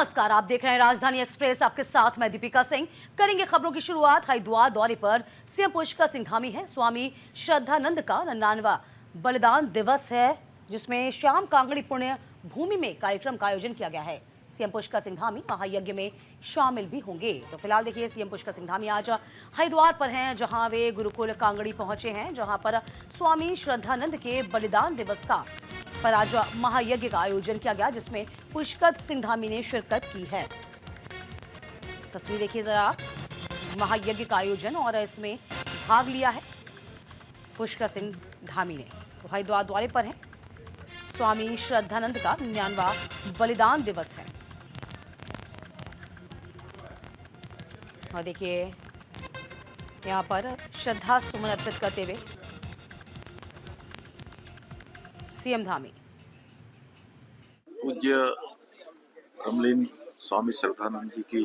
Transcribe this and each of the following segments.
नमस्कार, आप देख रहे हैं राजधानी एक्सप्रेस। आपके साथ मैं दीपिका सिंह। करेंगे खबरों की शुरुआत। हरिद्वार दौरे पर सीएम पुष्कर सिंह धामी है। स्वामी श्रद्धानंद का 99वां बलिदान दिवस है, जिसमें श्याम कांगड़ी पुण्य भूमि में कार्यक्रम का आयोजन किया गया है। सीएम पुष्कर सिंह धामी महायज्ञ में शामिल भी होंगे। तो फिलहाल देखिए, सीएम पुष्कर सिंह धामी आज हरिद्वार पर हैं, जहां वे गुरुकुल कांगड़ी पहुंचे हैं, जहां पर स्वामी श्रद्धानंद के बलिदान दिवस का पर आज महायज्ञ का आयोजन किया गया, जिसमें पुष्कर सिंह धामी ने शिरकत की है। तस्वीर देखिए जरा, महायज्ञ का आयोजन और इसमें भाग लिया है पुष्कर सिंह धामी ने। तो हरिद्वार दौरे पर हैं। स्वामी श्रद्धानंद का 99वां बलिदान दिवस है। और देखिए, यहाँ पर श्रद्धा सुमन अर्पित करते हुए सीएम धामी। पूज्य ब्रह्मलीन स्वामी श्रद्धानंद जी की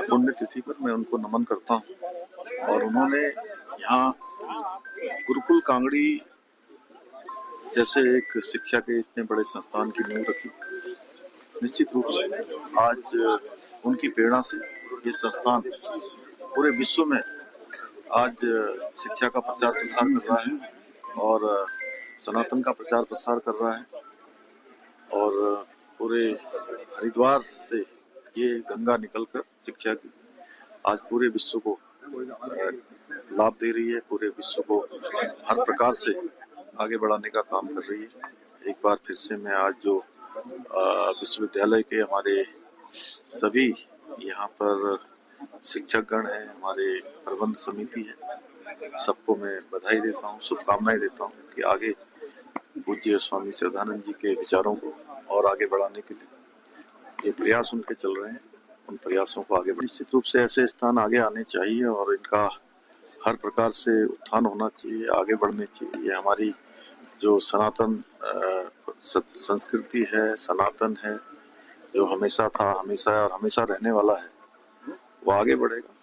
पुण्यतिथि पर मैं उनको नमन करता हूं। और उन्होंने यहाँ गुरुकुल कांगड़ी जैसे एक शिक्षा के इतने बड़े संस्थान की नींव रखी। निश्चित रूप से आज उनकी प्रेरणा से ये संस्थान पूरे विश्व में आज शिक्षा का प्रचार प्रसार कर रहा है और सनातन का प्रचार प्रसार कर रहा है। और पूरे हरिद्वार से ये गंगा निकलकर शिक्षा की आज पूरे विश्व को लाभ दे रही है, पूरे विश्व को हर प्रकार से आगे बढ़ाने का काम कर रही है। एक बार फिर से मैं आज जो विश्वविद्यालय के हमारे सभी यहाँ पर शिक्षकगण हैं, हमारे प्रबंध समिति है, सबको मैं बधाई देता हूँ, शुभकामनाएं देता हूँ कि आगे पूज्य स्वामी श्रद्धानंद जी के विचारों को और आगे बढ़ाने के लिए ये प्रयास उनके चल रहे हैं, उन प्रयासों को आगे निश्चित रूप से ऐसे स्थान आगे आने चाहिए और इनका हर प्रकार से उत्थान होना चाहिए, आगे बढ़ने चाहिए। ये हमारी जो सनातन संस्कृति है, सनातन है, जो हमेशा था, हमेशा और हमेशा रहने वाला है, वो आगे बढ़ेगा।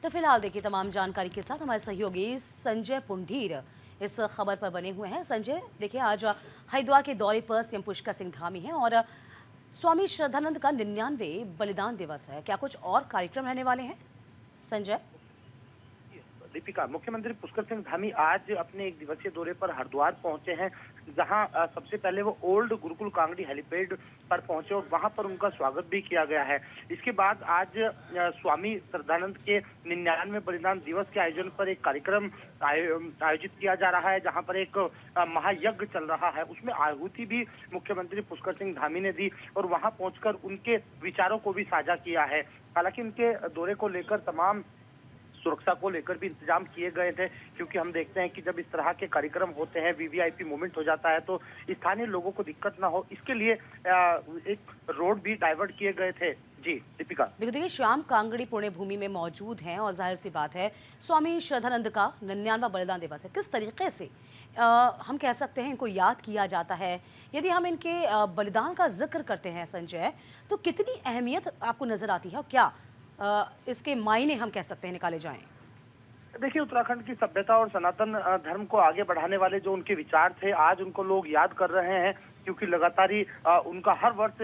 तो फिलहाल देखिए, तमाम जानकारी के साथ हमारे सहयोगी संजय पुंडीर इस खबर पर बने हुए हैं। संजय, देखिए, आज हरिद्वार के दौरे पर सीएम पुष्कर सिंह धामी हैं और स्वामी श्रद्धानंद का 99वें बलिदान दिवस है। क्या कुछ और कार्यक्रम रहने वाले हैं संजय? दीपिका, मुख्यमंत्री पुष्कर सिंह धामी आज अपने एक दिवसीय दौरे पर हरिद्वार पहुंचे हैं, जहां सबसे पहले वो ओल्ड गुरुकुल कांगड़ी हेलीपैड पर पहुंचे और वहां पर उनका स्वागत भी किया गया है। इसके बाद आज स्वामी श्रद्धानंद के 99वें बलिदान दिवस के आयोजन पर एक कार्यक्रम आयोजित किया जा रहा है, जहां पर एक महायज्ञ चल रहा है। उसमें आहुति भी मुख्यमंत्री पुष्कर सिंह धामी ने दी और वहां पहुंचकर उनके विचारों को भी साझा किया है। हालांकि उनके दौरे को लेकर तमाम सुरक्षा को लेकर भी इंतजाम किए गए थे, क्योंकि हम देखते हैं कि जब इस तरह के कार्यक्रम होते हैं, वीवीआईपी मूवमेंट हो जाता है, तो स्थानीय लोगों को दिक्कत ना हो, इसके लिए एक रोड भी डाइवर्ट किए गए थे। जी दीपिका, देखिए, श्याम कांगड़ी पुण्य भूमि में मौजूद हैं और जाहिर सी बात है, स्वामी श्रद्धानंद का 99वां बलिदान दिवस है। किस तरीके से हम कह सकते हैं इनको याद किया जाता है? यदि हम इनके बलिदान का जिक्र करते हैं संजय, तो कितनी अहमियत आपको नजर आती है और क्या इसके मायने हम कह सकते हैं निकाले जाएं? देखिए, उत्तराखंड की सभ्यता और सनातन धर्म को आगे बढ़ाने वाले जो उनके विचार थे, आज उनको लोग याद कर रहे हैं, क्योंकि लगातार ही उनका हर वर्ष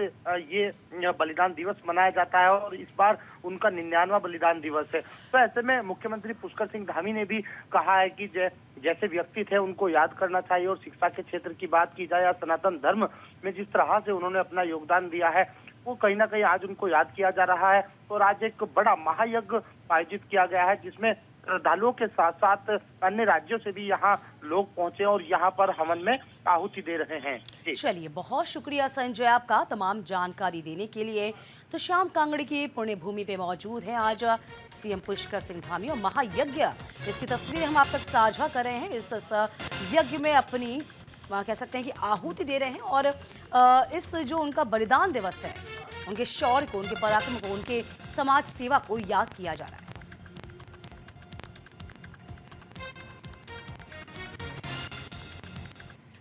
ये बलिदान दिवस मनाया जाता है और इस बार उनका 99वां बलिदान दिवस है। तो ऐसे में मुख्यमंत्री पुष्कर सिंह धामी ने भी कहा है कि जैसे व्यक्ति थे उनको याद करना चाहिए और शिक्षा के क्षेत्र की बात की जाए या सनातन धर्म में जिस तरह से उन्होंने अपना योगदान दिया है, वो कहीं ना कहीं आज उनको याद किया जा रहा है। और आज एक बड़ा महायज्ञ आयोजित किया गया है, जिसमें श्रद्धालुओं के साथ साथ अन्य राज्यों से भी यहाँ लोग पहुंचे और यहाँ पर हवन में आहुति दे रहे हैं। चलिए, बहुत शुक्रिया संजय आपका तमाम जानकारी देने के लिए। तो श्याम कांगड़ी की पुण्य भूमि पे मौजूद है आज सीएम पुष्कर सिंह धामी और महायज्ञ, इसकी तस्वीर हम आप तक साझा कर रहे हैं। इस यज्ञ में अपनी कह सकते हैं कि आहुति दे रहे हैं और इस जो उनका बलिदान दिवस है, उनके शौर्य को, उनके पराक्रम को, उनके समाज सेवा को याद किया जा रहा है।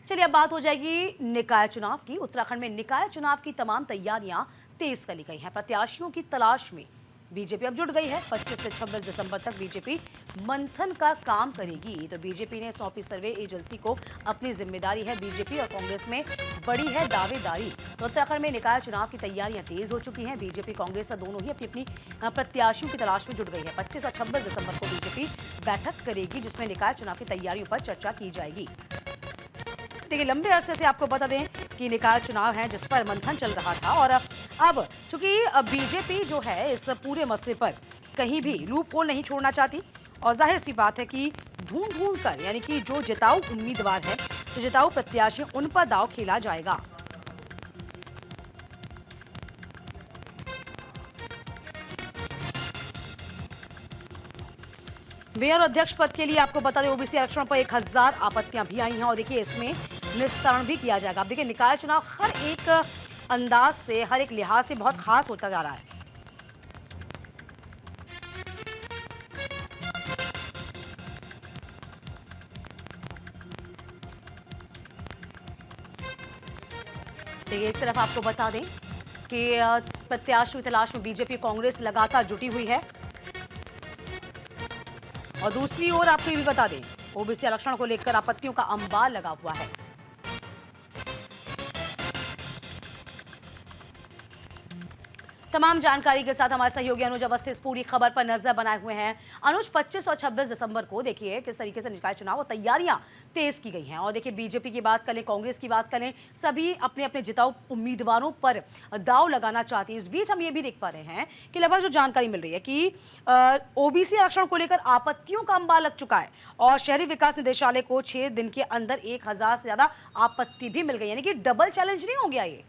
चलिए, अब बात हो जाएगी निकाय चुनाव की। उत्तराखंड में निकाय चुनाव की तमाम तैयारियां तेज कर ली गई हैं। प्रत्याशियों की तलाश में बीजेपी अब जुट गई है। 25 से 26 दिसंबर तक बीजेपी मंथन का काम करेगी। तो बीजेपी ने सौंपी सर्वे एजेंसी को अपनी जिम्मेदारी है। बीजेपी और कांग्रेस में बड़ी है दावेदारी। तो उत्तराखंड में निकाय चुनाव की तैयारियां तेज हो चुकी हैं। बीजेपी कांग्रेस दोनों ही अपनी अपनी प्रत्याशियों की तलाश में जुट गई है। 25 और 26 दिसंबर को बीजेपी बैठक करेगी, जिसमें निकाय चुनाव की तैयारियों पर चर्चा की जाएगी। देखिए, लंबे अरसे से आपको बता दें कि निकाय चुनाव है जिस पर मंथन चल रहा था, और अब चूंकि बीजेपी जो है इस पूरे मसले पर कहीं भी लूप होल नहीं छोड़ना चाहती, और जाहिर सी बात है कि ढूंढ कर, यानी कि जो जिताऊ उम्मीदवार है, जो जिताऊ प्रत्याशी, उन पर दांव खेला जाएगा। मेयर अध्यक्ष पद के लिए आपको बता दें, ओबीसी आरक्षण पर 1000 आपत्तियां भी आई हैं, और देखिए इसमें निस्तारण भी किया जाएगा। अब देखिए, निकाय चुनाव हर एक अंदाज से, हर एक लिहाज से बहुत खास होता जा रहा है। देखिए, एक तरफ आपको बता दें कि प्रत्याशी की तलाश में बीजेपी कांग्रेस लगातार जुटी हुई है, और दूसरी ओर आपको ये भी बता दें, ओबीसी आरक्षण को लेकर आपत्तियों का अंबार लगा हुआ है। तमाम जानकारी के साथ हमारे सहयोगी अनुज अवस्थी इस पूरी खबर पर नजर बनाए हुए हैं। अनुज, 25 और 26 दिसंबर को देखिए किस तरीके से निकाय चुनाव और तैयारियां तेज की गई हैं, और देखिए बीजेपी की बात करें, कांग्रेस की बात करें, सभी अपने अपने जिताऊ उम्मीदवारों पर दांव लगाना चाहती है। इस बीच हम ये भी देख पा रहे हैं कि लगभग जो जानकारी मिल रही है कि ओबीसी आरक्षण को लेकर आपत्तियों का अंबार लग चुका है, और शहरी विकास निदेशालय को 6 दिन के अंदर 1000 से ज्यादा आपत्ति भी मिल गई, यानी कि डबल चैलेंज नहीं हो गया ये।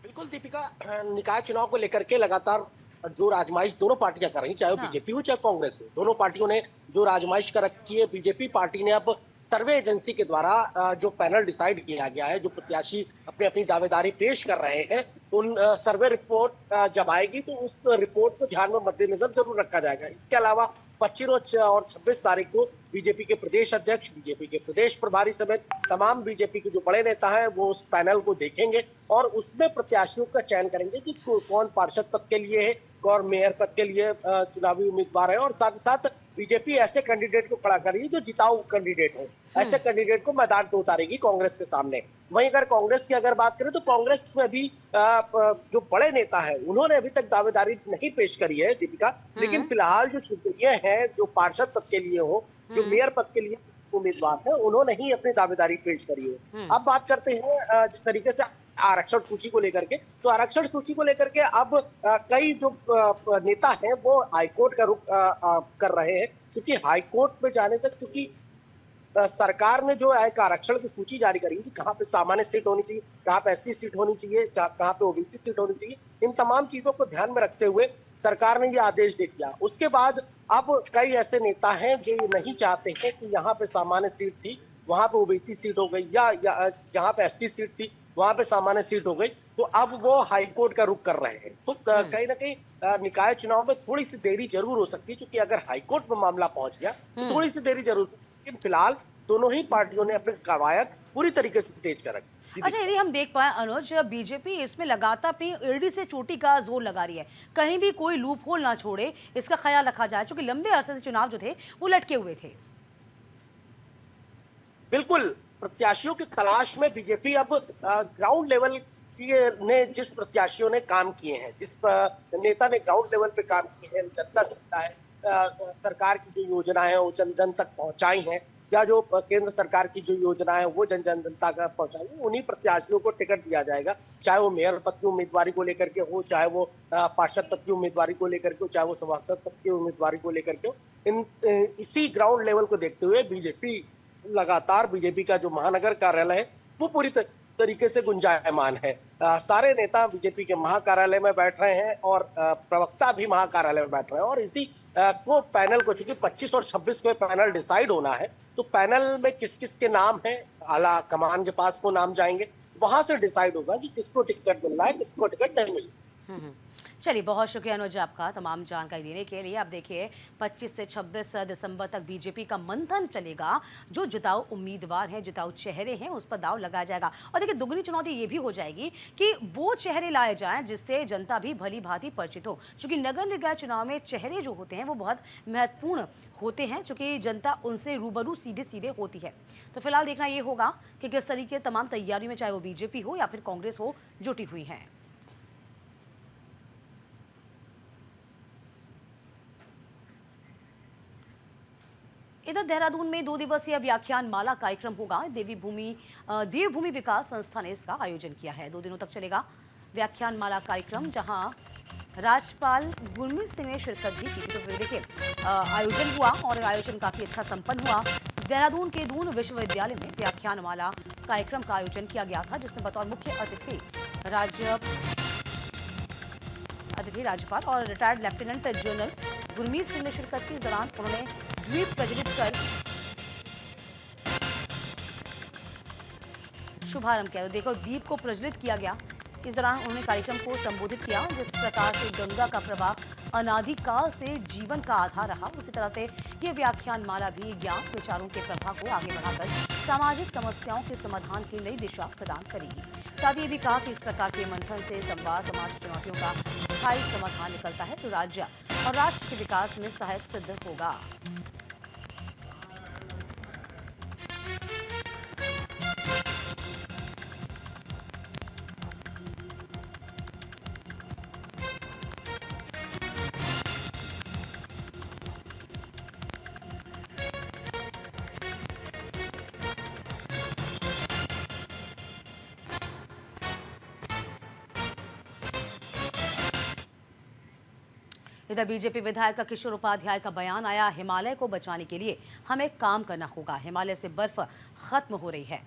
बिल्कुल दीपिका, निकाय चुनाव को लेकर के लगातार जो आजमाइश दोनों पार्टियां कर रही हैं, चाहे वो बीजेपी हो चाहे कांग्रेस हो, दोनों पार्टियों ने जो आजमाइश कर रखी है। बीजेपी पार्टी ने अब सर्वे एजेंसी के द्वारा जो पैनल डिसाइड किया गया है, जो प्रत्याशी अपनी अपनी दावेदारी पेश कर रहे हैं, उन सर्वे रिपोर्ट जब आएगी तो उस रिपोर्ट को ध्यान में मद्देनजर जरूर रखा जाएगा। इसके अलावा 25 और 26 तारीख को बीजेपी के प्रदेश अध्यक्ष, बीजेपी के प्रदेश प्रभारी समेत तमाम बीजेपी के जो बड़े नेता हैं वो उस पैनल को देखेंगे, और उसमें प्रत्याशियों का चयन करेंगे कि कौन पार्षद पद के लिए है, कौन मेयर पद के लिए चुनावी उम्मीदवार है, और साथ ही साथ बीजेपी ऐसे कैंडिडेट को खड़ा करेगी जो जिताऊ कैंडिडेट हो। ऐसे कैंडिडेट को मैदान पे उतारेगी कांग्रेस के सामने। वहीं अगर कांग्रेस की अगर बात करें तो कांग्रेस में भी जो बड़े नेता हैं उन्होंने अभी तक दावेदारी नहीं पेश करी है दीपिका, लेकिन फिलहाल जो छुट्टियां हैं, जो पार्षद पद के लिए हो, जो मेयर पद के लिए उम्मीदवार है, उन्होंने ही अपनी दावेदारी पेश करी है। अब बात करते हैं जिस तरीके से आरक्षण सूची को लेकर के, तो आरक्षण सूची को लेकर के अब कई जो नेता हैं वो हाईकोर्ट का रुख कर रहे हैं, क्योंकि हाईकोर्ट में जाने से, क्योंकि सरकार ने जो है एक आरक्षण की सूची जारी करी कि कहाँ पे सामान्य सीट होनी चाहिए, कहाँ पे एससी सीट होनी चाहिए, कहाँ पे ओबीसी सीट होनी चाहिए। इन तमाम चीजों को ध्यान में रखते हुए सरकार ने ये आदेश दे दिया। उसके बाद अब कई ऐसे नेता हैं जो ये नहीं चाहते हैं कि यहाँ पे सामान्य सीट थी वहां पे ओबीसी सीट हो गई, या जहाँ पे एससी सीट थी वहां पे सामान्य सीट हो गई, तो अब वो हाईकोर्ट का रुख कर रहे हैं। तो कहीं ना कहीं निकाय चुनाव में थोड़ी सी देरी जरूर हो सकती है, क्योंकि अगर हाईकोर्ट में मामला पहुंच गया तो थोड़ी सी देरी जरूर, लेकिन फिलहाल दोनों ही पार्टियों ने अपनी कवायद पूरी तरीके से तेज कर रखी। अच्छा, यदि हम देख पाए अनुज, बीजेपी इसमें लगातार अपनी एड़ी से चोटी का जोर लगा रही है, कहीं भी कोई लूप होल ना छोड़े, इसका ख्याल रखा जाए, क्योंकि लंबे अरसे से चुनाव जो थे वो लटके हुए थे। बिल्कुल, प्रत्याशियों की तलाश में बीजेपी अब ग्राउंड लेवल ने जिस प्रत्याशियों ने काम किए हैं, जिस नेता ने ग्राउंड लेवल पे काम किए हैं, जनता सकता है सरकार की जो योजना है वो जन जन तक पहुंचाई हैं, या जो केंद्र सरकार की जो योजना है वो जन जनता का पहुंचाई, उन्हीं प्रत्याशियों को टिकट दिया जाएगा, चाहे वो मेयर पद की उम्मीदवारी को लेकर के हो, चाहे वो पार्षद पद की उम्मीदवारी को लेकर के हो, चाहे वो सभासद पद की उम्मीदवारी को लेकर के हो। इसी ग्राउंड लेवल को देखते हुए बीजेपी लगातार, बीजेपी का जो महानगर कार्यालय है वो पूरी तरीके से गुंजायमान है। सारे नेता बीजेपी के महाकार्यालय में बैठ रहे हैं, और प्रवक्ता भी महाकार्यालय में बैठ रहे हैं, और इसी को पैनल को, चूंकि 25 और 26 को पैनल डिसाइड होना है, तो पैनल में किस किस के नाम है, आला कमान के पास को नाम जाएंगे, वहां से डिसाइड होगा कि किसको टिकट मिल रहा है, किसको टिकट नहीं मिल रहा है। चलिए, बहुत शुक्रिया अनुज आपका तमाम जानकारी देने के लिए। अब देखिए, 25 से 26 दिसंबर तक बीजेपी का मंथन चलेगा। जो जिताऊ उम्मीदवार हैं, जिताऊ चेहरे हैं, उस पर दांव लगाया जाएगा। और देखिए, दुगनी चुनौती ये भी हो जाएगी कि वो चेहरे लाए जाएं जिससे जनता भी भली भांति परिचित हो, क्योंकि नगर निकाय चुनाव में चेहरे जो होते हैं वो बहुत महत्वपूर्ण होते हैं, क्योंकि जनता उनसे रूबरू सीधे सीधे होती है। तो फिलहाल देखना ये होगा कि किस तरीके तमाम तैयारी में, चाहे वो बीजेपी हो या फिर कांग्रेस हो, जुटी हुई है। इधर देहरादून में 2 दिवसीय व्याख्यान माला कार्यक्रम होगा। देवभूमि विकास संस्था ने इसका आयोजन किया है। 2 दिनों तक चलेगा व्याख्यान माला कार्यक्रम, जहां राज्यपाल गुरमीत सिंह ने शिरकत भी की। तो देखिए, आयोजन हुआ और आयोजन काफी अच्छा संपन्न हुआ। देहरादून के दून विश्वविद्यालय में व्याख्यान माला कार्यक्रम का आयोजन किया गया था, जिसमें बतौर मुख्य अतिथि राज्यपाल और retired lieutenant general Gurmeet Singh ने शिरकत की। इस दौरान उन्होंने द्वीप प्रज्वलित कर शुभारंभ किया। तो देखो, दीप को प्रज्वलित किया गया। इस दौरान उन्होंने कार्यक्रम को संबोधित किया। जिस प्रकार से गंगा का प्रवाह अनादिकाल से जीवन का आधार रहा, उसी तरह से ये व्याख्यान माला भी ज्ञान विचारों के प्रवाह को आगे बढ़ाकर सामाजिक समस्याओं के समाधान की नई दिशा प्रदान करेगी। साथ ही ये भी कहा कि इस प्रकार के मंथन से संवाद समाज चुनौतियों का स्थायी समाधान निकलता है, तो राज्य और राष्ट्र के विकास में सहायक सिद्ध होगा। इधर बीजेपी विधायक किशोर उपाध्याय का बयान आया, हिमालय को बचाने के लिए हमें काम करना होगा। हिमालय से बर्फ खत्म हो रही है।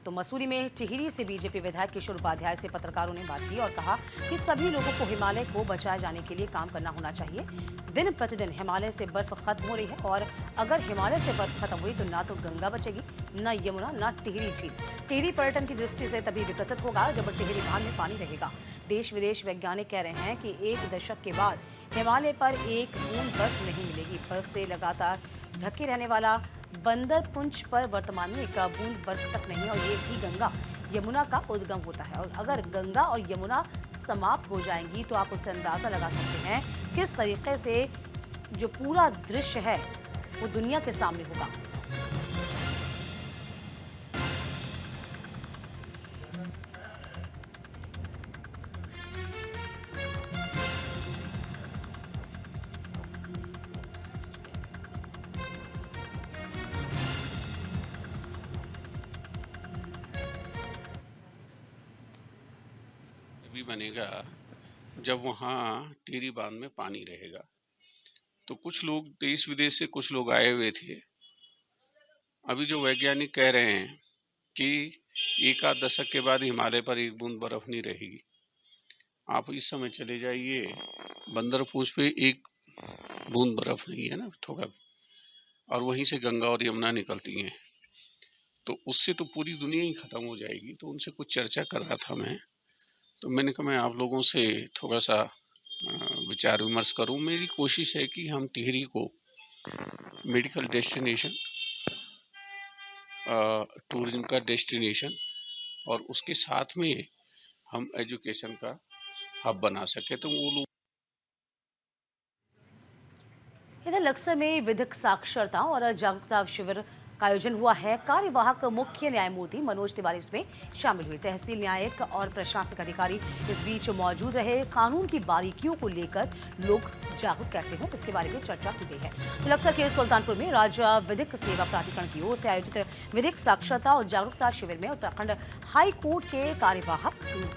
तो मसूरी में टिहरी से बीजेपी विधायक किशोर उपाध्याय से पत्रकारों ने बात की और कहा कि सभी लोगों को हिमालय को बचाए जाने के लिए काम करना होना चाहिए। दिन प्रतिदिन हिमालय से बर्फ खत्म हो रही है और अगर हिमालय से बर्फ खत्म हुई तो ना तो गंगा बचेगी, ना यमुना, ना टिहरी झील। टिहरी पर्यटन की दृष्टि से तभी विकसित होगा जब टिहरी बांध में पानी रहेगा। देश विदेश वैज्ञानिक कह रहे हैं कि 1 दशक के बाद हिमालय पर एक बूंद बर्फ नहीं मिलेगी। बर्फ से लगातार ढके रहने वाला बंदरपुंज पर वर्तमान में एक बूंद बर्फ तक नहीं, और ये भी गंगा यमुना का उद्गम होता है। और अगर गंगा और यमुना समाप्त हो जाएंगी तो आप उससे अंदाजा लगा सकते हैं किस तरीके से जो पूरा दृश्य है वो दुनिया के सामने होगा। भी बनेगा जब वहाँ टिहरी बांध में पानी रहेगा। तो कुछ लोग देश विदेश से कुछ लोग आए हुए थे। अभी जो वैज्ञानिक कह रहे हैं कि 1 आध दशक के बाद हिमालय पर एक बूंद बर्फ नहीं रहेगी। आप इस समय चले जाइए, बंदरपुंज पे एक बूंद बर्फ नहीं है ना, थोड़ा, और वहीं से गंगा और यमुना निकलती हैं। तो उससे तो पूरी दुनिया ही खत्म हो जाएगी। तो उनसे कुछ चर्चा कर रहा था मैं, तो मैंने कहा मैं आप लोगों से थोड़ा सा विचार विमर्श करूं। मेरी कोशिश है कि हम टिहरी को मेडिकल डेस्टिनेशन, टूरिज्म का डेस्टिनेशन और उसके साथ में हम एजुकेशन का हब बना सके। तो वो लोग इधर लक्सर में विधिक साक्षरता और जागरूकता शिविर का आयोजन हुआ है। कार्यवाहक मुख्य न्यायमूर्ति मनोज तिवारी इसमें शामिल हुए। तहसील न्यायिक और प्रशासनिक अधिकारी इस बीच मौजूद रहे। कानून की बारीकियों को लेकर लोग जागरूक कैसे हों, इसके बारे में चर्चा की गई है। लक्सर के सुल्तानपुर में राज्य विधिक सेवा प्राधिकरण की ओर से आयोजित विधिक साक्षरता और जागरूकता शिविर में उत्तराखंड हाई कोर्ट के कार्यवाहक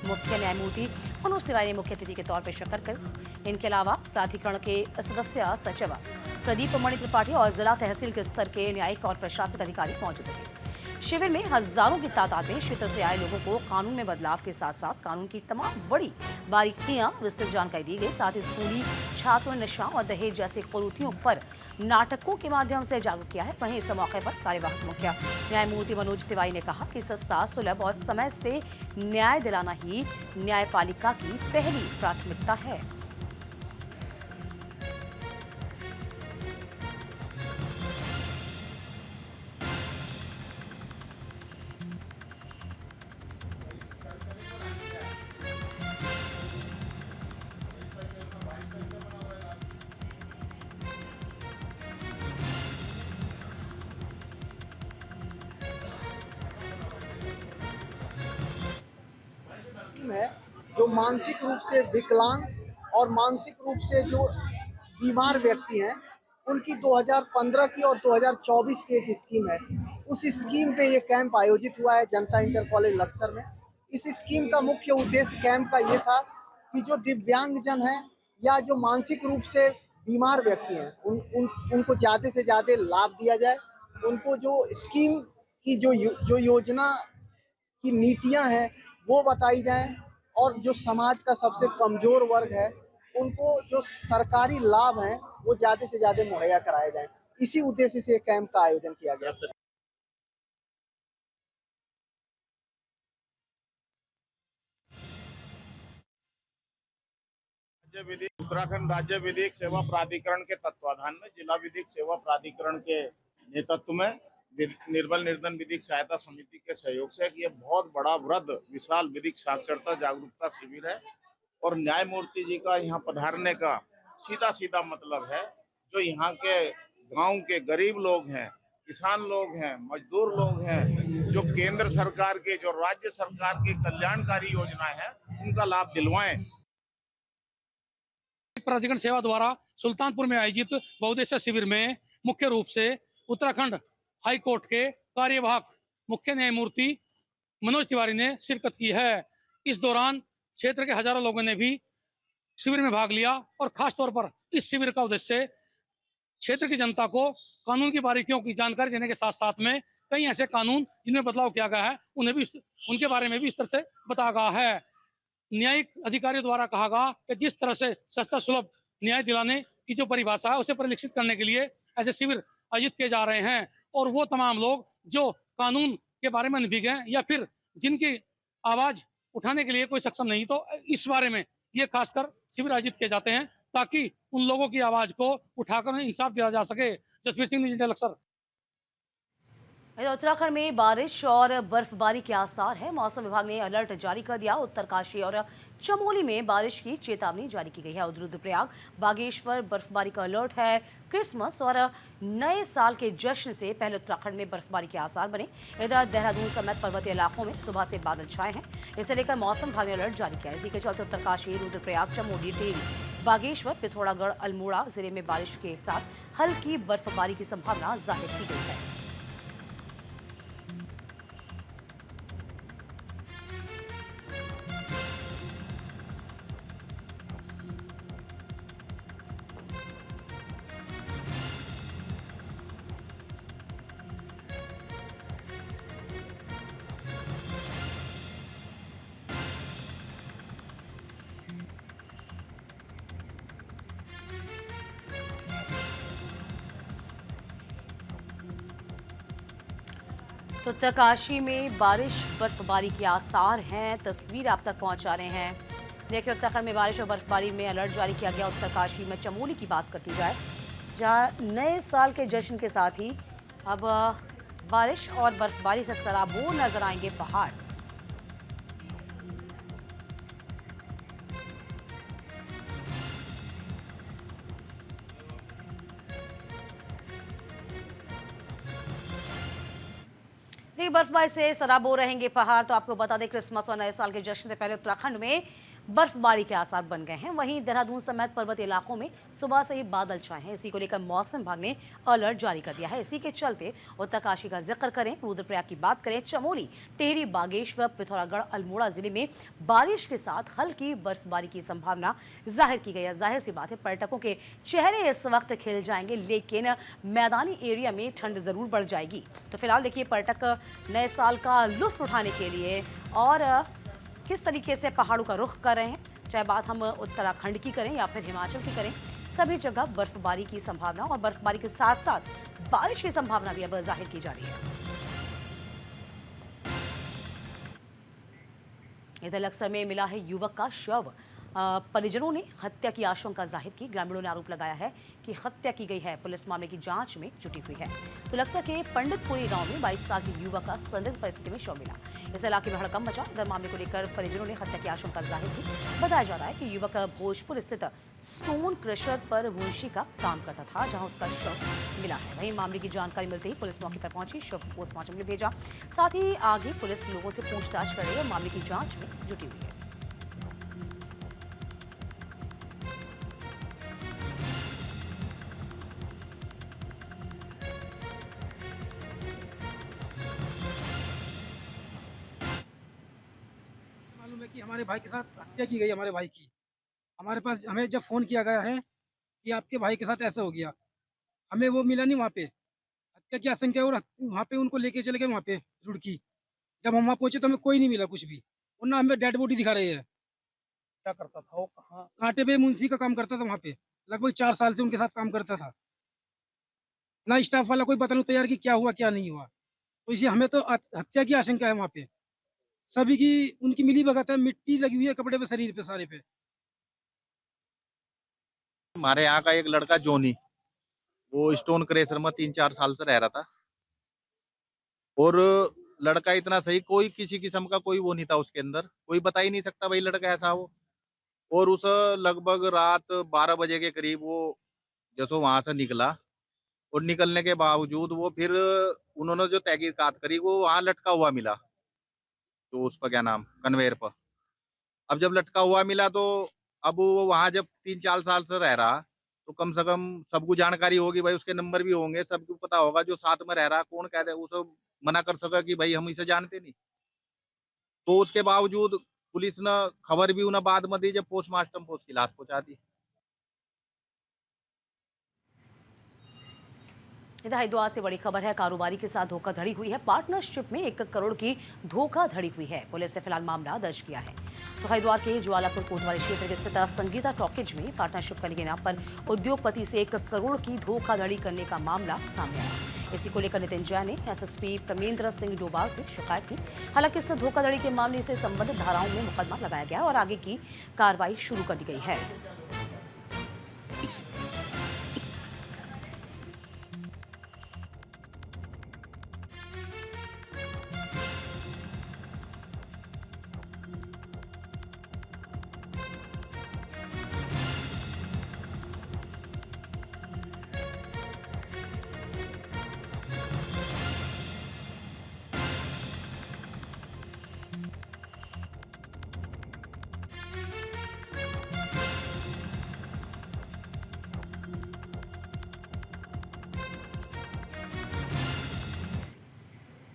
मुख्य न्यायमूर्ति मनोज तिवारी ने मुख्य अतिथि के तौर पर शिरकत कर। इनके अलावा प्राधिकरण के सदस्य सचिव प्रदीप मणि त्रिपाठी और जिला तहसील के स्तर के न्यायिक और प्रशासनिक अधिकारी मौजूद रहे। शिविर में हजारों की तादाद में क्षेत्र से आए लोगों को कानून में बदलाव के साथ साथ कानून की तमाम बड़ी बारीकियां विस्तृत जानकारी दी गई। साथ ही स्कूली छात्रों ने नशा और दहेज जैसे कुरीतियों पर नाटकों के माध्यम से जागरूक किया है। वहीं इस मौके पर कार्यवाहक मुख्य न्यायमूर्ति मनोज तिवारी ने कहा कि सस्ता, सुलभ और समय से न्याय दिलाना ही न्यायपालिका की पहली प्राथमिकता है। जो मानसिक रूप से विकलांग और मानसिक रूप से जो बीमार व्यक्ति हैं, उनकी 2015 की और 2024 की एक स्कीम है। उस स्कीम पे ये कैंप आयोजित हुआ है जनता इंटर कॉलेज लक्सर में। इस स्कीम का मुख्य उद्देश्य कैंप का ये था कि जो दिव्यांगजन हैं या जो मानसिक रूप से बीमार व्यक्ति हैं, उनको ज़्यादा से ज़्यादा लाभ दिया जाए। उनको जो स्कीम की जो योजना की नीतियां हैं वो बताई जाएं, और जो समाज का सबसे कमजोर वर्ग है उनको जो सरकारी लाभ हैं वो ज़्यादा से ज़्यादा मुहैया कराए जाएं। इसी उद्देश्य से कैंप का आयोजन किया गया। उत्तराखंड राज्य विधिक सेवा प्राधिकरण के तत्वाधान में जिला विधिक सेवा प्राधिकरण के नेतृत्व में निर्बल निर्धन विधिक सहायता समिति के सहयोग से ये बहुत बड़ा वृहद विशाल विधिक साक्षरता जागरूकता शिविर है। और न्यायमूर्ति जी का यहाँ पधारने का सीधा सीधा मतलब है, जो यहाँ के गांव के गरीब लोग हैं, किसान लोग हैं, मजदूर लोग हैं, जो केंद्र सरकार के, जो राज्य सरकार की कल्याणकारी योजना है, उनका लाभ दिलवाएं। प्राधिकरण सेवा द्वारा सुल्तानपुर में आयोजित बहुउद्देशीय शिविर में मुख्य रूप से उत्तराखंड हाई कोर्ट के कार्यवाहक मुख्य न्यायमूर्ति मनोज तिवारी ने शिरकत की है। इस दौरान क्षेत्र के हजारों लोगों ने भी शिविर में भाग लिया और खास तौर पर इस शिविर का उद्देश्य क्षेत्र की जनता को कानून की बारीकियों की जानकारी देने के साथ साथ में कई ऐसे कानून जिनमें बदलाव किया गया है उन्हें भी उनके बारे में भी इस तरह से बताया गया है। न्यायिक अधिकारियों द्वारा कहा गया कि जिस तरह से सस्ता सुलभ न्याय दिलाने की जो परिभाषा है उसे परिलक्षित करने के लिए ऐसे शिविर आयोजित किए जा रहे हैं। और वो तमाम लोग जो कानून के बारे में अनभिज्ञ हैं या फिर जिनकी आवाज उठाने के लिए कोई सक्षम नहीं, तो इस बारे में ये खासकर शिविर आयोजित किए जाते हैं ताकि उन लोगों की आवाज को उठाकर उन्हें इंसाफ दिया जा सके। जसवीर सिंह, न्यूज़ 18 लक्सर। उत्तराखंड में बारिश और बर्फबारी के आसार है। मौसम विभाग ने अलर्ट जारी कर दिया। उत्तरकाशी और चमोली में बारिश की चेतावनी जारी की गई है। उधर रुद्रप्रयाग, बागेश्वर बर्फबारी का अलर्ट है। क्रिसमस और नए साल के जश्न से पहले उत्तराखंड में बर्फबारी के आसार बने। इधर देहरादून समेत पर्वतीय इलाकों में सुबह से बादल छाए हैं। इसे लेकर मौसम विभाग ने अलर्ट जारी किया है। इसी के चलते उत्तरकाशी, रुद्रप्रयाग, चमोली, टिहरी, बागेश्वर, पिथौरागढ़, अल्मोड़ा जिले में बारिश के साथ हल्की बर्फबारी की संभावना जाहिर की गई है। तो उत्तरकाशी में बारिश बर्फबारी के आसार हैं। तस्वीर आप तक पहुंचा रहे हैं। देखिए, उत्तराखंड में बारिश और बर्फबारी में अलर्ट जारी किया गया। उत्तरकाशी में चमोली की बात करती जाए, जहां नए साल के जश्न के साथ ही अब बारिश और बर्फबारी से सराबोर नजर आएंगे पहाड़। बर्फबारी से सराबोर रहेंगे पहाड़। तो आपको बता दें, क्रिसमस और नए साल के जश्न से पहले उत्तराखंड में बर्फबारी के आसार बन गए हैं। वहीं देहरादून समेत पर्वतीय इलाकों में सुबह से ही बादल छाए हैं। इसी को लेकर मौसम विभाग ने अलर्ट जारी कर दिया है। इसी के चलते उत्तरकाशी का जिक्र करें, रुद्रप्रयाग की बात करें, चमोली, टिहरी, बागेश्वर, पिथौरागढ़, अल्मोड़ा जिले में बारिश के साथ हल्की बर्फबारी की संभावना जाहिर की गई है। जाहिर सी बात है, पर्यटकों के चेहरे इस वक्त खिल जाएंगे, लेकिन मैदानी एरिया में ठंड जरूर बढ़ जाएगी। तो फिलहाल देखिए, पर्यटक नए साल का लुत्फ उठाने के लिए और किस तरीके से पहाड़ों का रुख कर रहे हैं, चाहे बात हम उत्तराखंड की करें या फिर हिमाचल की करें, सभी जगह बर्फबारी की संभावना और बर्फबारी के साथ साथ बारिश की संभावना भी अब जाहिर की जा रही है। इधर लक्सर में मिला है युवक का शव। परिजनों ने हत्या की आशंका जाहिर की। ग्रामीणों ने आरोप लगाया है कि हत्या की गई है। पुलिस मामले की जांच में जुटी हुई है। तो लक्सर के पंडितपुरी गांव में 22 साल के युवक का संदिग्ध परिस्थिति में शव मिला। इस इलाके में हड़कंप मचा। इधर मामले को लेकर परिजनों ने हत्या की आशंका जाहिर की। बताया जा रहा है कि युवक भोजपुर स्थित स्टोन क्रशर पर मुंशी का काम करता था, जहां उसका शव मिला है। वहीं मामले की जानकारी मिलते ही पुलिस मौके पर पहुंची, शव को पोस्टमार्टम के लिए भेजा। साथ ही आगे पुलिस लोगों से पूछताछ कर रही है और मामले की जांच में जुटी हुई है। हमारे भाई के साथ हत्या की गई, हमारे भाई की। हमारे पास हमें जब फ़ोन किया गया है कि आपके भाई के साथ ऐसा हो गया, हमें वो मिला नहीं वहाँ पे। हत्या की आशंका है और वहाँ पे उनको लेके चले गए वहाँ पे रुड़की। जब हम वहाँ पहुँचे तो हमें कोई नहीं मिला कुछ भी, और ना हमें डेड बॉडी दिखा रहे हैं। क्या करता था वो, कहाँ? कांटे पे मुंशी का काम करता था वहाँ पे, लगभग 4 साल से उनके साथ काम करता था। ना स्टाफ वाला कोई बताने को तैयार कि क्या हुआ, क्या नहीं हुआ। तो इसे हमें तो हत्या की आशंका है वहाँ पे। सभी की उनकी मिली-भगत है, मिट्टी लगी हुई है कपड़े पे, शरीर पे, सारे पे। हमारे यहाँ का एक लड़का जोनी, वो स्टोन क्रेशर में 3-4 साल से रह रहा था और लड़का इतना सही, कोई किसी किस्म का कोई वो नहीं था उसके अंदर, कोई बता ही नहीं सकता भाई लड़का ऐसा हो। और उस लगभग रात 12 बजे के करीब वो जैसो वहां से निकला और निकलने के बावजूद वो फिर उन्होंने जो तहकीकात करी वो वहां लटका हुआ मिला, तो उस पर क्या नाम कन्वेयर पर। अब जब लटका हुआ मिला तो अब वो वहां जब 3-4 साल से रह रहा तो कम से कम सबको जानकारी होगी भाई, उसके नंबर भी होंगे, सबको पता होगा जो साथ में रह रहा कौन कह दे उसे मना कर सका कि भाई हम इसे जानते नहीं। तो उसके बावजूद पुलिस ने खबर भी उन्हें बाद में दी जब पोस्टमार्टम पे उसकी लाश पहुंचा दी। इधर हरिद्वार से बड़ी खबर है, कारोबारी के साथ धोखाधड़ी हुई है। पार्टनरशिप में 1 करोड़ की धोखाधड़ी हुई है। पुलिस ने फिलहाल मामला दर्ज किया है। तो हरिद्वार के ज्वालापुर कोतवाली क्षेत्र में स्थित संगीता टॉकीज में पार्टनरशिप करने के नाम पर उद्योगपति से 1 करोड़ की धोखाधड़ी करने का मामला सामने आया। इसी को लेकर नितिन जैन ने एसएसपी प्रमेंद्र सिंह डोभाल से शिकायत की। हालांकि इस धोखाधड़ी के मामले से संबंधित धाराओं में मुकदमा लगाया गया और आगे की कार्रवाई शुरू कर दी गई है।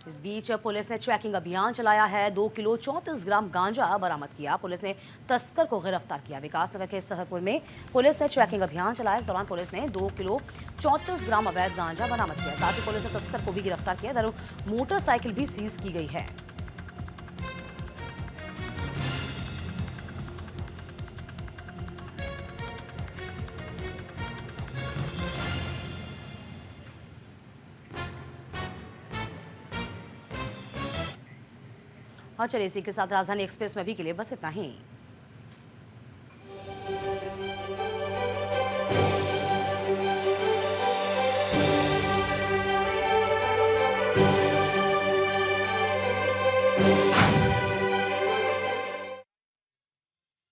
इस बीच पुलिस ने चेकिंग अभियान चलाया है। 2 किलो 34 ग्राम गांजा बरामद किया। पुलिस ने तस्कर को गिरफ्तार किया। विकासनगर के सहरपुर में पुलिस ने चेकिंग अभियान चलाया। इस दौरान पुलिस ने 2 किलो 34 ग्राम अवैध गांजा बरामद किया। साथ ही पुलिस ने तस्कर को भी गिरफ्तार किया। इधर मोटरसाइकिल भी सीज की गई है। और चलिए इसी के साथ राजधानी एक्सप्रेस में भी के लिए बस इतना ही।